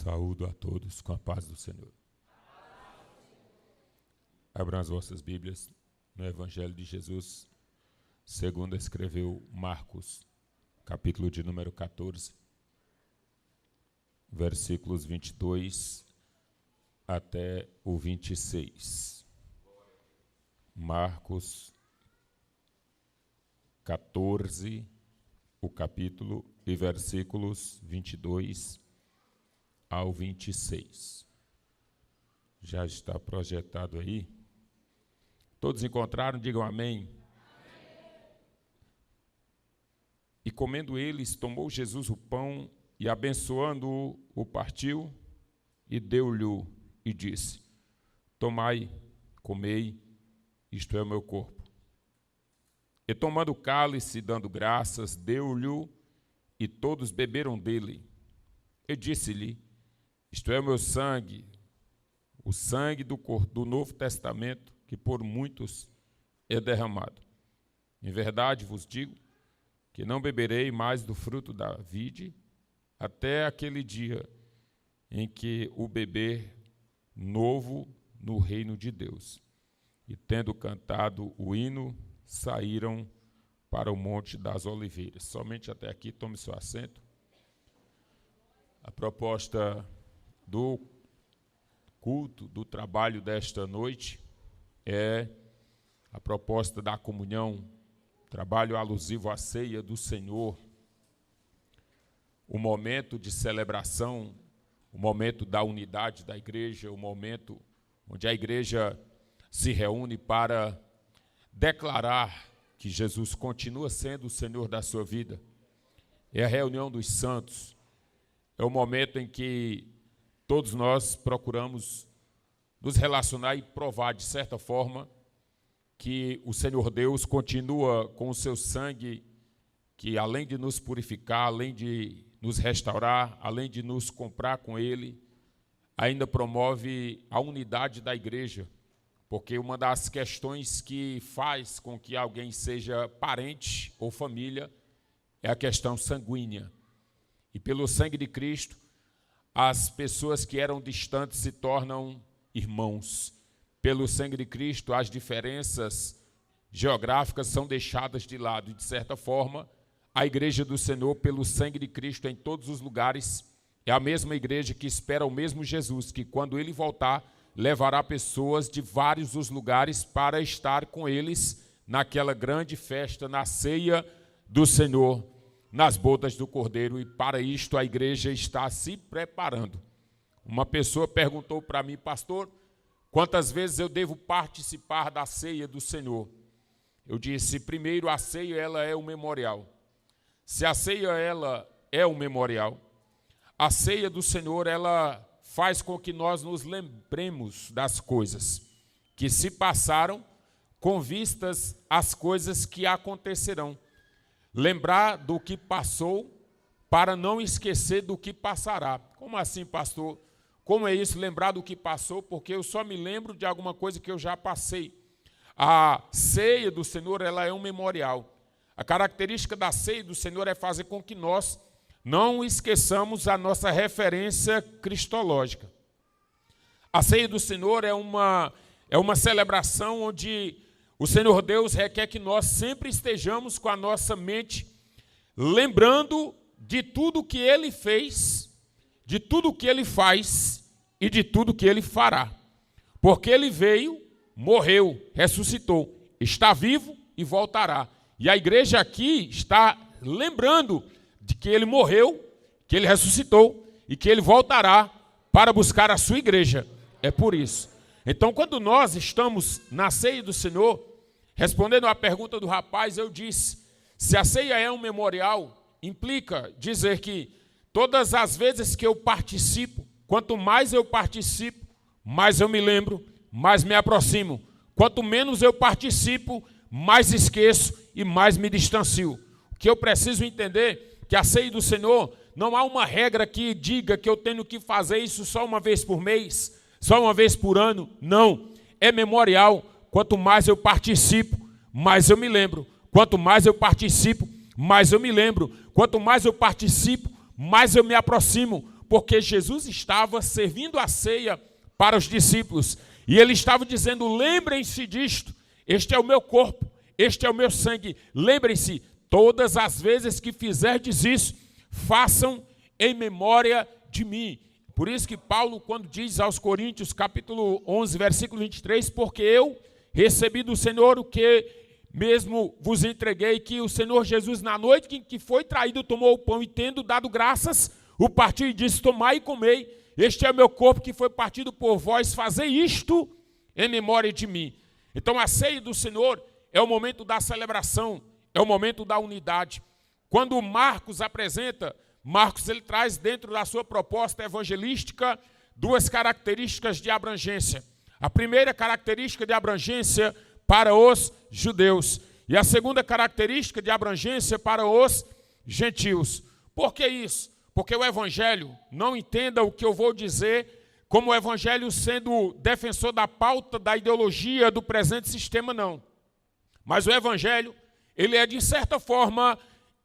Saúdo a todos com a paz do Senhor. Abram as vossas Bíblias no Evangelho de Jesus, segundo escreveu Marcos, capítulo de número 14, versículos 22 até o 26. Marcos 14, o capítulo, e versículos 22 ao 26. Já está projetado aí? Todos encontraram? Digam amém. E comendo eles, tomou Jesus o pão e, abençoando-o, o partiu e deu-lhe e disse: tomai, comei, isto é o meu corpo. E tomando o cálice, dando graças, deu-lhe, e todos beberam dele. E disse-lhe: isto é o meu sangue, o sangue do Novo Testamento, que por muitos é derramado. Em verdade vos digo que não beberei mais do fruto da vide, até aquele dia em que o beber novo no reino de Deus. E tendo cantado o hino, saíram para o Monte das Oliveiras. Somente até aqui, tome seu assento. A proposta do culto, do trabalho desta noite, é a proposta da comunhão, trabalho alusivo à ceia do Senhor, o momento de celebração, o momento da unidade da igreja, o momento onde a igreja se reúne para declarar que Jesus continua sendo o Senhor da sua vida. É a reunião dos santos, é o momento em que todos nós procuramos nos relacionar e provar, de certa forma, que o Senhor Deus continua com o seu sangue, que além de nos purificar, além de nos restaurar, além de nos comprar com Ele, ainda promove a unidade da igreja, porque uma das questões que faz com que alguém seja parente ou família é a questão sanguínea. E pelo sangue de Cristo, as pessoas que eram distantes se tornam irmãos. Pelo sangue de Cristo, as diferenças geográficas são deixadas de lado. E, de certa forma, a igreja do Senhor, pelo sangue de Cristo, em todos os lugares, é a mesma igreja que espera o mesmo Jesus, que quando Ele voltar, levará pessoas de vários os lugares para estar com eles naquela grande festa, na ceia do Senhor, nas bodas do Cordeiro, e para isto a igreja está se preparando. Uma pessoa perguntou para mim: pastor, quantas vezes eu devo participar da ceia do Senhor? Eu disse: primeiro, a ceia ela é um memorial. Se a ceia ela é um memorial, a ceia do Senhor ela faz com que nós nos lembremos das coisas que se passaram com vistas às coisas que acontecerão. Lembrar do que passou para não esquecer do que passará. Como assim, pastor? Como é isso, lembrar do que passou? Porque eu só me lembro de alguma coisa que eu já passei. A ceia do Senhor ela é um memorial. A característica da ceia do Senhor é fazer com que nós não esqueçamos a nossa referência cristológica. A ceia do Senhor é uma celebração onde o Senhor Deus requer que nós sempre estejamos com a nossa mente lembrando de tudo que Ele fez, de tudo que Ele faz e de tudo que Ele fará. Porque Ele veio, morreu, ressuscitou, está vivo e voltará. E a igreja aqui está lembrando de que Ele morreu, que Ele ressuscitou e que Ele voltará para buscar a sua igreja. É por isso. Então, quando nós estamos na ceia do Senhor, respondendo à pergunta do rapaz, eu disse: se a ceia é um memorial, implica dizer que todas as vezes que eu participo, quanto mais eu participo, mais eu me lembro, mais me aproximo. Quanto menos eu participo, mais esqueço e mais me distancio. O que eu preciso entender é que a ceia do Senhor, não há uma regra que diga que eu tenho que fazer isso só uma vez por mês, só uma vez por ano. Não, é memorial. Quanto mais eu participo, mais eu me lembro. Quanto mais eu participo, mais eu me lembro. Quanto mais eu participo, mais eu me aproximo. porque Jesus estava servindo a ceia para os discípulos. E ele estava dizendo, lembrem-se disto, este é o meu corpo, este é o meu sangue. Lembrem-se, todas as vezes que fizerdes isso, façam em memória de mim. Por isso que Paulo, quando diz aos Coríntios, capítulo 11, versículo 23, porque eu recebi do Senhor o que mesmo vos entreguei, que o Senhor Jesus, na noite em que foi traído, tomou o pão e, tendo dado graças, o partiu e disse, tomai e comei, este é o meu corpo que foi partido por vós, fazei isto em memória de mim. Então a ceia do Senhor é o momento da celebração, é o momento da unidade. Quando Marcos apresenta, Marcos ele traz dentro da sua proposta evangelística duas características de abrangência. A primeira característica de abrangência para os judeus e a segunda característica de abrangência para os gentios. Por que isso? Porque o evangelho, não entenda o que eu vou dizer como o evangelho sendo defensor da pauta da ideologia do presente sistema, não. Mas o evangelho, ele é de certa forma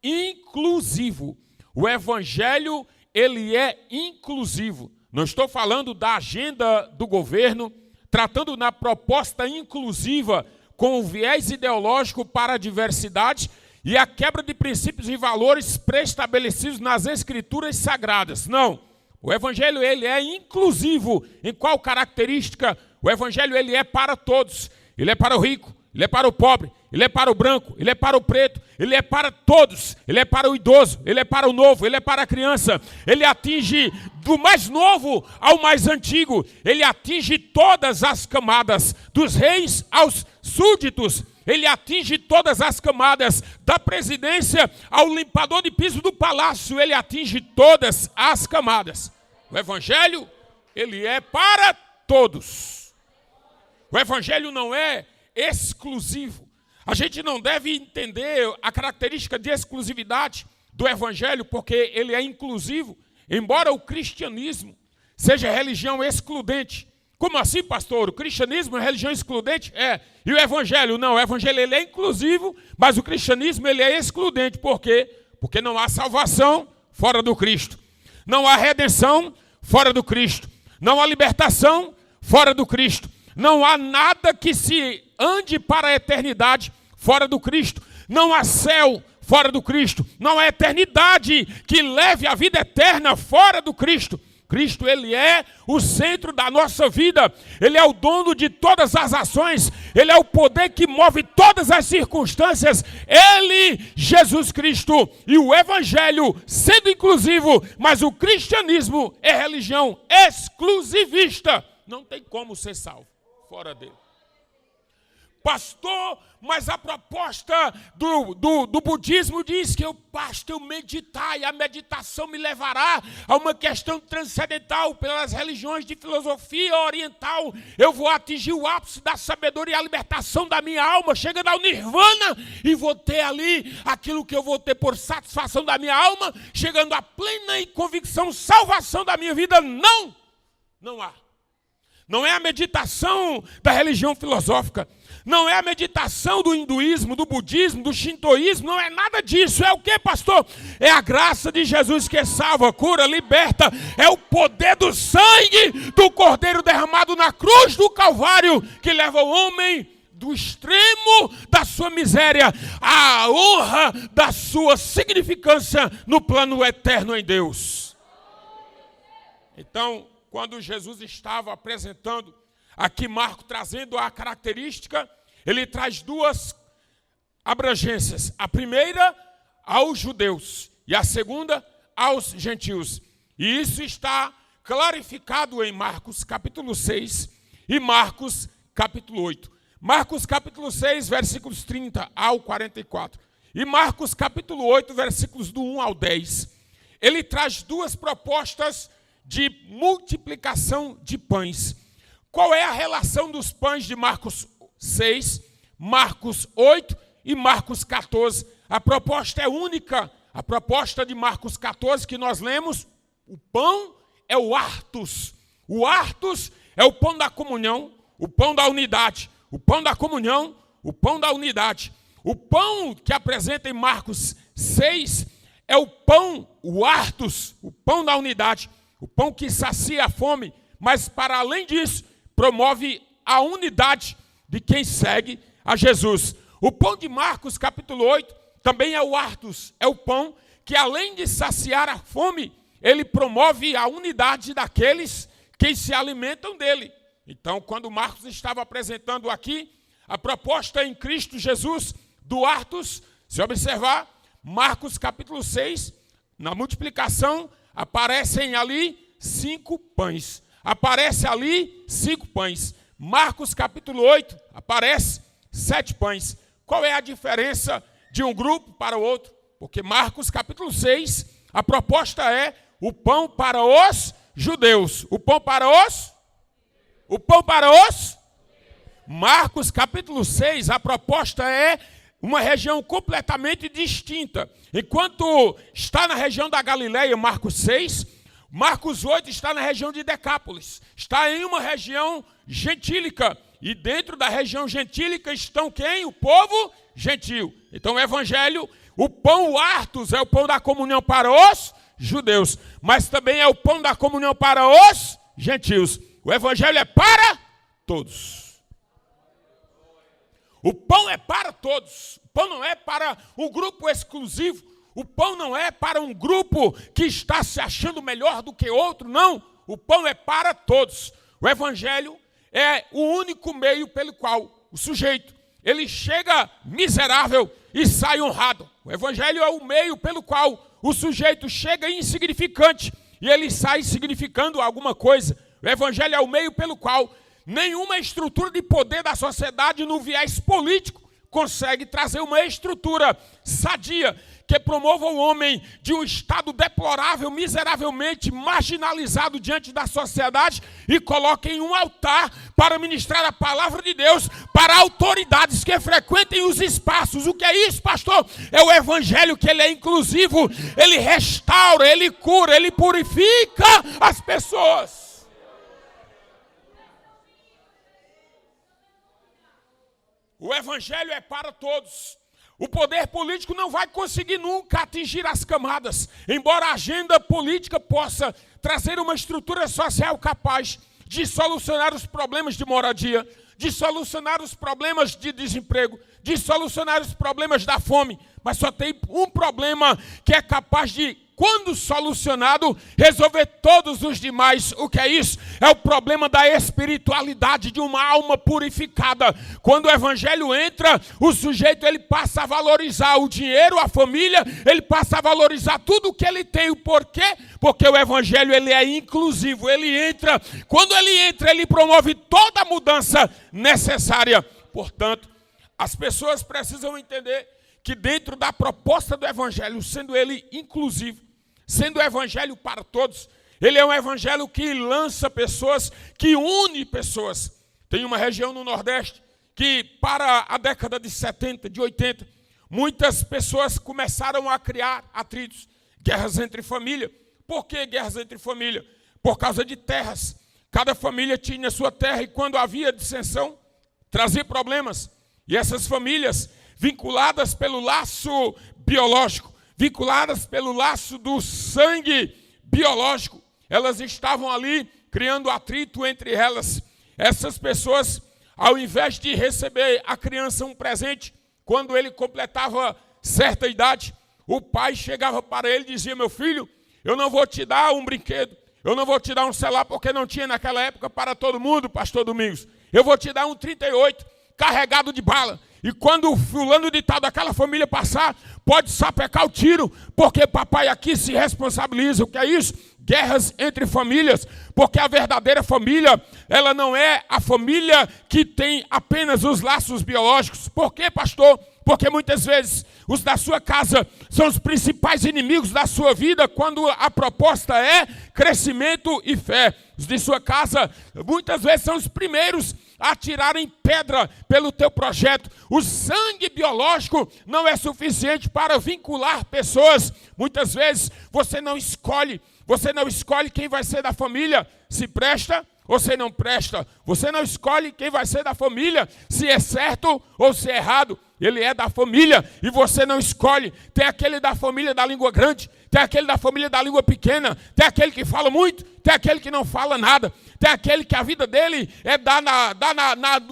inclusivo. O evangelho, ele é inclusivo. Não estou falando da agenda do governo, tratando na proposta inclusiva com o viés ideológico para a diversidade e a quebra de princípios e valores pré-estabelecidos nas escrituras sagradas. Não. O evangelho, ele é inclusivo. Em qual característica? O evangelho, ele é para todos. Ele é para o rico, ele é para o pobre, ele é para o branco, ele é para o preto, ele é para todos, ele é para o idoso, ele é para o novo, ele é para a criança, ele atinge do mais novo ao mais antigo, ele atinge todas as camadas, dos reis aos súditos, ele atinge todas as camadas, da presidência ao limpador de piso do palácio, ele atinge todas as camadas. O evangelho, ele é para todos. O evangelho não é exclusivo. A gente não deve entender a característica de exclusividade do evangelho, porque ele é inclusivo, embora o cristianismo seja religião excludente. Como assim, pastor? O cristianismo é religião excludente? É. E o evangelho? Não, o evangelho ele é inclusivo, mas o cristianismo ele é excludente. Por quê? Porque não há salvação fora do Cristo. Não há redenção fora do Cristo. Não há libertação fora do Cristo. Não há nada que se ande para a eternidade fora do Cristo. Não há céu fora do Cristo. Não há eternidade que leve a vida eterna fora do Cristo. Cristo, ele é o centro da nossa vida. Ele é o dono de todas as ações. Ele é o poder que move todas as circunstâncias. Ele, Jesus Cristo, e o evangelho sendo inclusivo, mas o cristianismo é religião exclusivista. Não tem como ser salvo fora dele. Pastor, mas a proposta do budismo diz que eu basta eu meditar e a meditação me levará a uma questão transcendental. Pelas religiões de filosofia oriental, eu vou atingir o ápice da sabedoria e a libertação da minha alma, chegando ao nirvana, e vou ter ali aquilo que eu vou ter por satisfação da minha alma, chegando à plena e convicção, salvação da minha vida. Não, não há. Não é a meditação da religião filosófica. Não é a meditação do hinduísmo, do budismo, do shintoísmo. Não é nada disso. É o que, pastor? É a graça de Jesus que salva, cura, liberta. É o poder do sangue do Cordeiro derramado na cruz do Calvário que leva o homem do extremo da sua miséria à honra da sua significância no plano eterno em Deus. Então, quando Jesus estava apresentando aqui Marcos, trazendo a característica, ele traz duas abrangências. A primeira, aos judeus, e a segunda, aos gentios. E isso está clarificado em Marcos capítulo 6 e Marcos capítulo 8. Marcos capítulo 6, versículos 30 ao 44. E Marcos capítulo 8, versículos do 1 ao 10. Ele traz duas propostas de multiplicação de pães. Qual é a relação dos pães de Marcos 6, Marcos 8 e Marcos 14? A proposta é única. A proposta de Marcos 14 que nós lemos, o pão é o artos. O artos é o pão da comunhão, o pão da unidade. O pão da comunhão, o pão da unidade. O pão que apresenta em Marcos 6 é o pão, o artos, o pão da unidade. o pão que sacia a fome, mas para além disso, promove a unidade de quem segue a Jesus. O pão de Marcos, capítulo 8, também é o artos, é o pão que além de saciar a fome, ele promove a unidade daqueles que se alimentam dele. Então, quando Marcos estava apresentando aqui a proposta em Cristo Jesus do artos, se observar, Marcos capítulo 6, na multiplicação, aparecem ali 5 pães. Aparece ali 5 pães. Marcos capítulo 8, aparece 7 pães. Qual é a diferença de um grupo para o outro? Porque Marcos capítulo 6, a proposta é o pão para os judeus. O pão para os? Marcos capítulo 6, a proposta é uma região completamente distinta. Enquanto está na região da Galileia, Marcos 6, Marcos 8 está na região de Decápolis. Está em uma região gentílica. E dentro da região gentílica estão quem? O povo gentil. Então o evangelho, o pão, o artos, é o pão da comunhão para os judeus. Mas também é o pão da comunhão para os gentios. O evangelho é para todos. O pão é para todos. O pão não é para um grupo exclusivo. O pão não é para um grupo que está se achando melhor do que outro. Não. O pão é para todos. O evangelho é o único meio pelo qual o sujeito, ele chega miserável e sai honrado. O evangelho é o meio pelo qual o sujeito chega insignificante e ele sai significando alguma coisa. O evangelho é o meio pelo qual nenhuma estrutura de poder da sociedade no viés político consegue trazer uma estrutura sadia que promova o homem de um estado deplorável, miseravelmente marginalizado diante da sociedade e coloque em um altar para ministrar a palavra de Deus para autoridades que frequentem os espaços. O que é isso, pastor? É o evangelho que ele é inclusivo, ele restaura, ele cura, ele purifica as pessoas. O evangelho é para todos. O poder político não vai conseguir nunca atingir as camadas, embora a agenda política possa trazer uma estrutura social capaz de solucionar os problemas de moradia, de solucionar os problemas de desemprego, de solucionar os problemas da fome, mas só tem um problema que é capaz de, quando solucionado, resolver todos os demais. O que é isso? É o problema da espiritualidade de uma alma purificada. Quando o evangelho entra, o sujeito ele passa a valorizar o dinheiro, a família, ele passa a valorizar tudo o que ele tem. Por quê? Porque o evangelho ele é inclusivo. Ele entra, quando ele entra, ele promove toda a mudança necessária. Portanto, as pessoas precisam entender que dentro da proposta do evangelho, sendo ele inclusivo, sendo o evangelho para todos, ele é um evangelho que lança pessoas, que une pessoas. Tem uma região no Nordeste que, para a década de 70, de 80, muitas pessoas começaram a criar atritos, guerras entre família. Por que guerras entre família? Por causa de terras. Cada família tinha sua terra e quando havia dissensão, trazia problemas. E essas famílias, vinculadas pelo laço biológico, vinculadas pelo laço do sangue biológico, elas estavam ali criando atrito entre elas. Essas pessoas, ao invés de receber a criança um presente, quando ele completava certa idade, o pai chegava para ele e dizia: meu filho, eu não vou te dar um brinquedo, eu não vou te dar um celular, porque não tinha naquela época para todo mundo, pastor Domingos. Eu vou te dar um 38 carregado de bala. E quando o fulano de tal daquela família passar, pode sapecar o tiro, porque papai aqui se responsabiliza. O que é isso? Guerras entre famílias, porque a verdadeira família, ela não é a família que tem apenas os laços biológicos. Por quê, pastor? Porque muitas vezes os da sua casa são os principais inimigos da sua vida, quando a proposta é crescimento e fé. Os de sua casa muitas vezes são os primeiros a tirarem pedra pelo teu projeto. O sangue biológico não é suficiente para vincular pessoas. Muitas vezes você não escolhe quem vai ser da família, se presta ou se não presta. Você não escolhe quem vai ser da família, se é certo ou se é errado. Ele é da família e você não escolhe. Tem aquele da família da língua grande, tem aquele da família da língua pequena, tem aquele que fala muito, tem aquele que não fala nada, tem aquele que a vida dele é dar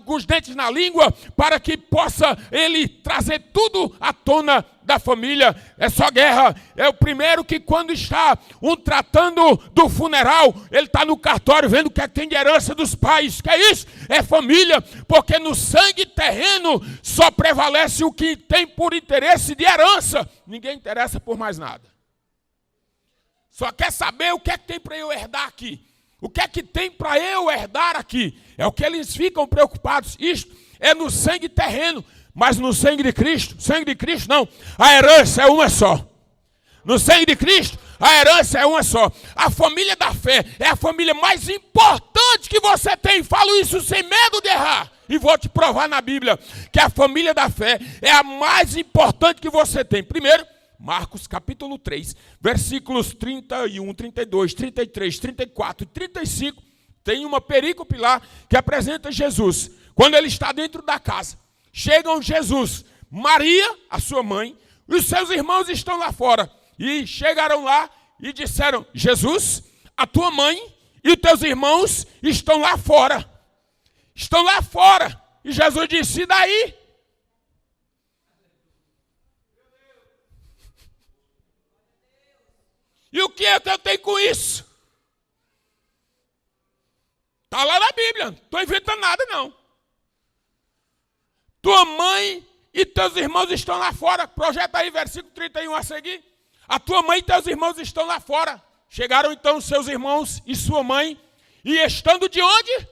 com os dentes na língua para que possa ele trazer tudo à tona da família. É só guerra. É o primeiro que quando está tratando do funeral, ele está no cartório vendo o que é que tem de herança dos pais. Que é isso? É família, porque no sangue terreno só prevalece o que tem por interesse de herança. Ninguém interessa por mais nada. Só quer saber o que é que tem para eu herdar aqui. O que é que tem para eu herdar aqui? É o que eles ficam preocupados. Isto é no sangue terreno, mas no sangue de Cristo não. A herança é uma só. No sangue de Cristo, a herança é uma só. A família da fé é a família mais importante que você tem. Falo isso sem medo de errar. E vou te provar na Bíblia que a família da fé é a mais importante que você tem. Primeiro, Marcos capítulo 3, versículos 31, 32, 33, 34 e 35, tem uma perícope lá que apresenta Jesus. Quando ele está dentro da casa, chegam Jesus, Maria, a sua mãe, e os seus irmãos estão lá fora. E chegaram lá e disseram, Jesus, a tua mãe e os teus irmãos estão lá fora. Estão lá fora. E Jesus disse, e daí? E o que é que eu tenho com isso? Está lá na Bíblia, não estou inventando nada não. Tua mãe e teus irmãos estão lá fora. Projeta aí, versículo 31 a seguir. A tua mãe e teus irmãos estão lá fora. Chegaram então seus irmãos e sua mãe. E estando de onde?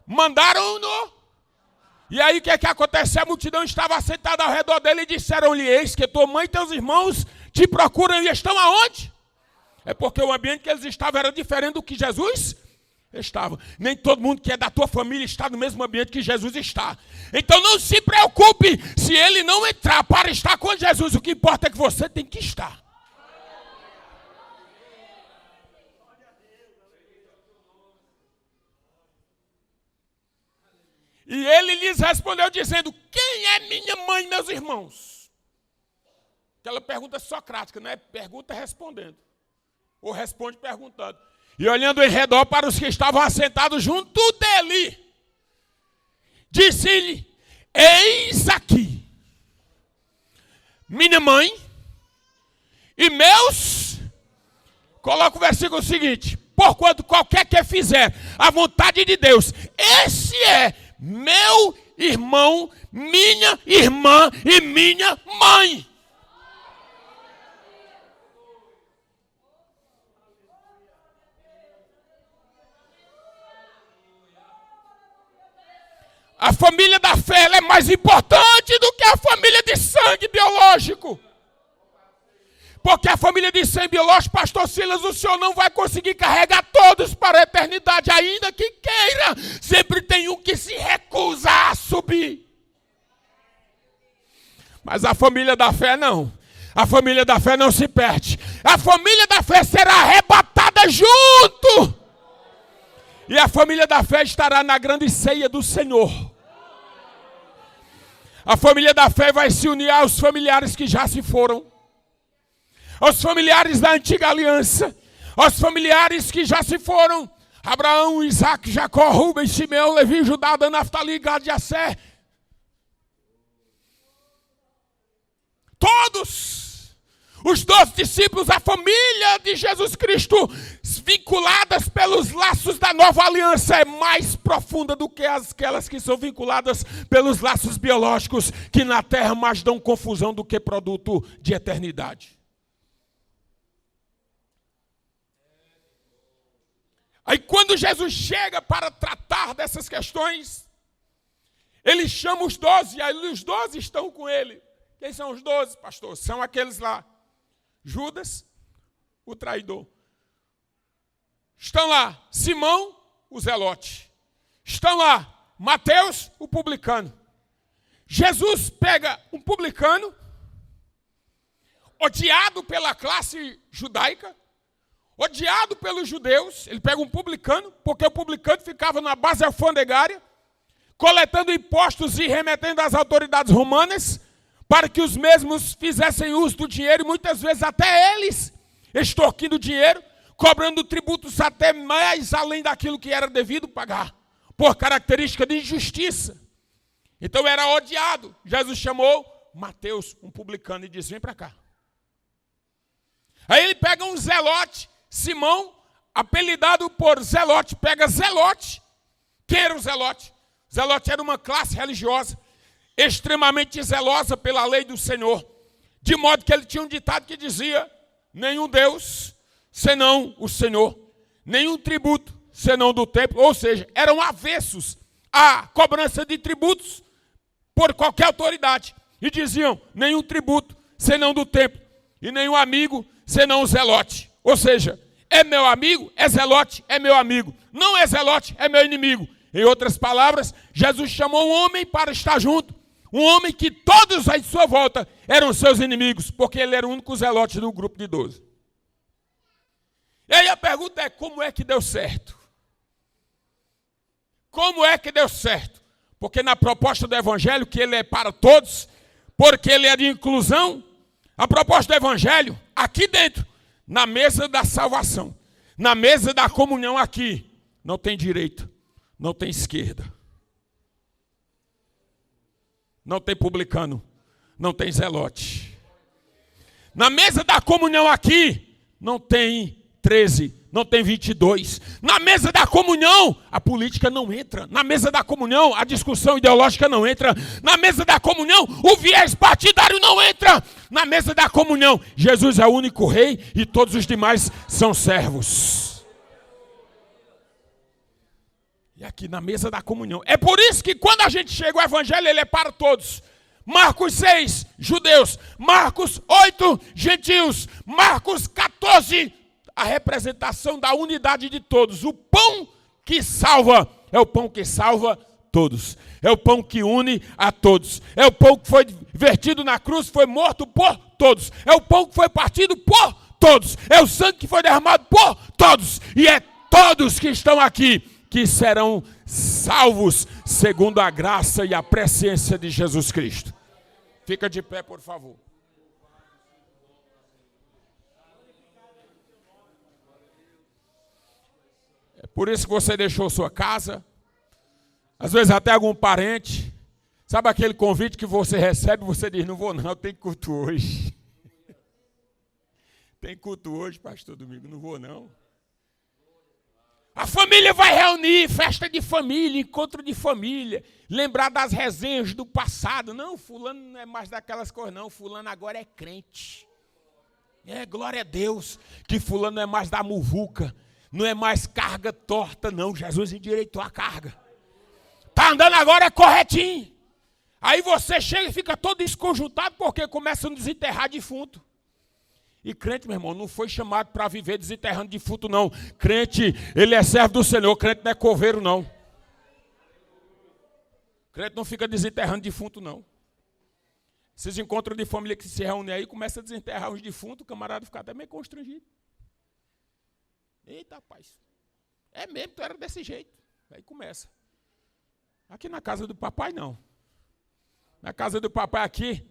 Mandaram-no. E aí o que é que aconteceu? A multidão estava sentada ao redor dele e disseram-lhe, eis que tua mãe e teus irmãos te procuram e estão aonde? É porque o ambiente que eles estavam era diferente do que Jesus estava. Nem todo mundo que é da tua família está no mesmo ambiente que Jesus está. Então não se preocupe se ele não entrar para estar com Jesus. O que importa é que você tem que estar. E ele lhes respondeu dizendo, quem é minha mãe e meus irmãos? Aquela pergunta socrática, não é pergunta respondendo. Ou responde perguntando. E olhando em redor para os que estavam assentados junto dele, disse-lhe, eis aqui minha mãe e meus... Coloca o versículo seguinte, porquanto qualquer que fizer a vontade de Deus, esse é meu irmão, minha irmã e minha mãe. A família da fé ela é mais importante do que a família de sangue biológico. Porque a família de sangue biológico, pastor Silas, o senhor não vai conseguir carregar todos para a eternidade, ainda que queira. Sempre tem um que se recusa a subir. Mas a família da fé não. A família da fé não se perde. A família da fé será arrebatada junto. E a família da fé estará na grande ceia do Senhor. A família da fé vai se unir aos familiares que já se foram. Aos familiares da antiga aliança. Aos familiares que já se foram. Abraão, Isaac, Jacó, Rubens, Simeão, Levi, Judá, Dan, Naftali, Gad e Asser. Todos os 12 discípulos, a família de Jesus Cristo, vinculadas pelos laços da nova aliança, é mais profunda do que aquelas que são vinculadas pelos laços biológicos, que na terra mais dão confusão do que produto de eternidade. Aí quando Jesus chega para tratar dessas questões, ele chama os 12, e aí os 12 estão com ele. Quem são os 12, pastor? São aqueles lá. Judas, o traidor. Estão lá Simão, o zelote. Estão lá Mateus, o publicano. Jesus pega um publicano, odiado pela classe judaica, odiado pelos judeus. Ele pega um publicano, porque o publicano ficava na base alfandegária, coletando impostos e remetendo às autoridades romanas, para que os mesmos fizessem uso do dinheiro, e muitas vezes até eles, extorquindo dinheiro, cobrando tributos até mais além daquilo que era devido pagar, por característica de injustiça. Então era odiado. Jesus chamou Mateus, um publicano, e disse: vem para cá. Aí ele pega um zelote, Simão, apelidado por Zelote, pega Zelote. Quem era o Zelote? Zelote era uma classe religiosa extremamente zelosa pela lei do Senhor, de modo que ele tinha um ditado que dizia: nenhum Deus senão o Senhor, nenhum tributo senão do templo. Ou seja, eram avessos à cobrança de tributos por qualquer autoridade, e diziam: nenhum tributo senão do templo, e nenhum amigo senão o zelote. Ou seja, é meu amigo, é zelote, é meu amigo. Não é zelote, é meu inimigo. Em outras palavras, Jesus chamou um homem para estar junto. Um homem que todos à sua volta eram seus inimigos, porque ele era o único zelote do grupo de 12. E aí a pergunta é: como é que deu certo? Como é que deu certo? Porque na proposta do Evangelho, que ele é para todos, porque ele é de inclusão, a proposta do Evangelho, aqui dentro, na mesa da salvação, na mesa da comunhão aqui, não tem direita, não tem esquerda, não tem publicano, não tem zelote. Na mesa da comunhão aqui, não tem 13, não tem 22. Na mesa da comunhão, a política não entra. Na mesa da comunhão, a discussão ideológica não entra. Na mesa da comunhão, o viés partidário não entra. Na mesa da comunhão, Jesus é o único rei e todos os demais são servos. E aqui na mesa da comunhão. É por isso que quando a gente chega, o evangelho ele é para todos. Marcos 6, judeus. Marcos 8, gentios. Marcos 14, a representação da unidade de todos. O pão que salva é o pão que salva todos. É o pão que une a todos. É o pão que foi vertido na cruz, foi morto por todos. É o pão que foi partido por todos. É o sangue que foi derramado por todos. E é todos que estão aqui que serão salvos segundo a graça e a presciência de Jesus Cristo. Fica de pé, por favor. É por isso que você deixou sua casa, às vezes até algum parente. Sabe aquele convite que você recebe e você diz: não vou não, tem culto hoje. Tem culto hoje, pastor Domingo, não vou não. A família vai reunir, festa de família, encontro de família, lembrar das resenhas do passado. Não, fulano não é mais daquelas coisas não, fulano agora é crente. Glória a Deus, que fulano não é mais da muvuca, não é mais carga torta não, Jesus endireitou a carga. Está andando agora corretinho. Aí você chega e fica todo desconjuntado porque começa a desenterrar defunto. E crente, meu irmão, não foi chamado para viver desenterrando defunto, não. Crente, ele é servo do Senhor, crente não é coveiro, não. Crente não fica desenterrando defunto, não. Esses encontros de família que se reúnem aí, começa a desenterrar os defuntos, o camarada fica até meio constrangido. Eita, rapaz, é mesmo, tu era desse jeito. Aí começa. Aqui na casa do papai, não. Na casa do papai aqui,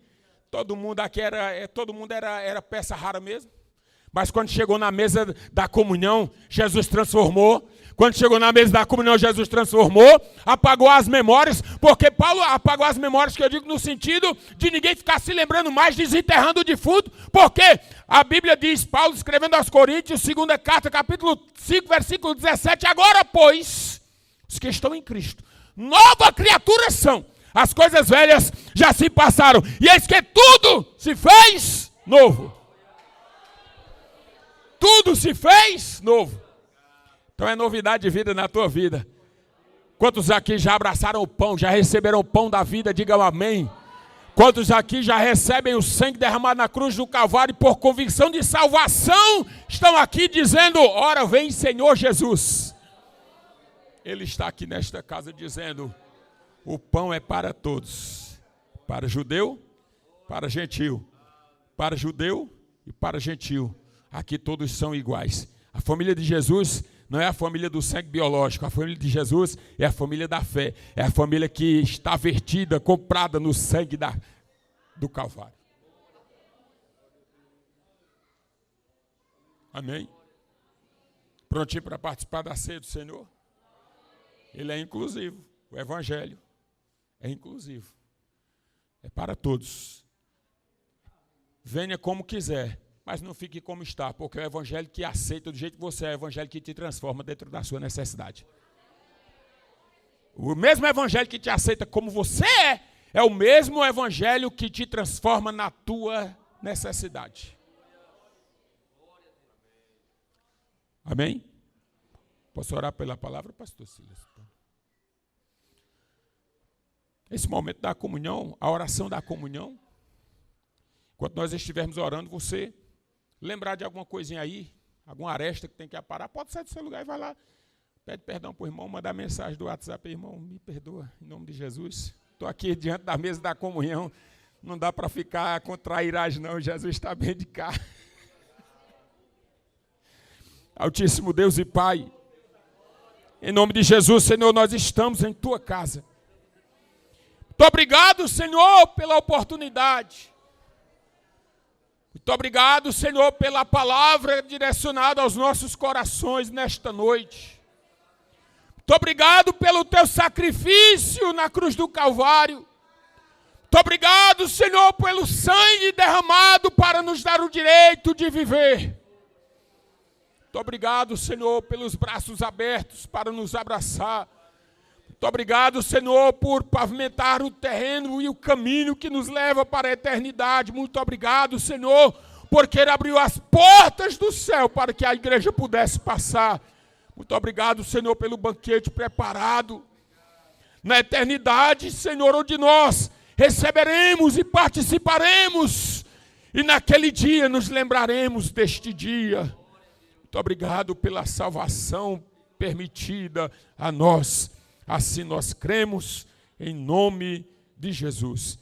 todo mundo aqui era peça rara mesmo. Mas quando chegou na mesa da comunhão, Jesus transformou. Quando chegou na mesa da comunhão, Jesus transformou, apagou as memórias, porque Paulo apagou as memórias, que eu digo no sentido de ninguém ficar se lembrando mais, desenterrando o defunto, porque a Bíblia diz, Paulo escrevendo aos Coríntios, 2ª carta, capítulo 5, versículo 17, agora, pois, os que estão em Cristo, nova criatura são. As coisas velhas já se passaram. E eis que tudo se fez novo. Tudo se fez novo. Então é novidade de vida na tua vida. Quantos aqui já abraçaram o pão, já receberam o pão da vida? Digam amém. Quantos aqui já recebem o sangue derramado na cruz do Calvário e por convicção de salvação estão aqui dizendo: ora vem Senhor Jesus. Ele está aqui nesta casa dizendo: o pão é para todos, para judeu, para gentil, para judeu e para gentil. Aqui todos são iguais. A família de Jesus não é a família do sangue biológico, a família de Jesus é a família da fé, é a família que está vertida, comprada no sangue do Calvário. Amém? Prontinho para participar da ceia do Senhor? Ele é inclusivo. O Evangelho é inclusivo. É para todos. Venha como quiser, mas não fique como está, porque é o Evangelho que aceita do jeito que você é, o Evangelho que te transforma dentro da sua necessidade. O mesmo Evangelho que te aceita como você é o mesmo Evangelho que te transforma na tua necessidade. Amém? Posso orar pela palavra, pastor Silas? Esse momento da comunhão, a oração da comunhão, enquanto nós estivermos orando, você lembrar de alguma coisinha aí, alguma aresta que tem que aparar, pode sair do seu lugar e vai lá, pede perdão para o irmão, manda mensagem do WhatsApp, irmão, me perdoa, em nome de Jesus. Estou aqui diante da mesa da comunhão, não dá para ficar com trairagem não, Jesus está bem de cá. Altíssimo Deus e Pai, em nome de Jesus, Senhor, nós estamos em Tua casa. Muito obrigado, Senhor, pela oportunidade. Muito obrigado, Senhor, pela palavra direcionada aos nossos corações nesta noite. Muito obrigado pelo Teu sacrifício na cruz do Calvário. Muito obrigado, Senhor, pelo sangue derramado para nos dar o direito de viver. Muito obrigado, Senhor, pelos braços abertos para nos abraçar. Muito obrigado, Senhor, por pavimentar o terreno e o caminho que nos leva para a eternidade. Muito obrigado, Senhor, porque Ele abriu as portas do céu para que a igreja pudesse passar. Muito obrigado, Senhor, pelo banquete preparado na eternidade, Senhor, onde nós receberemos e participaremos. E naquele dia nos lembraremos deste dia. Muito obrigado pela salvação permitida a nós. Assim nós cremos em nome de Jesus.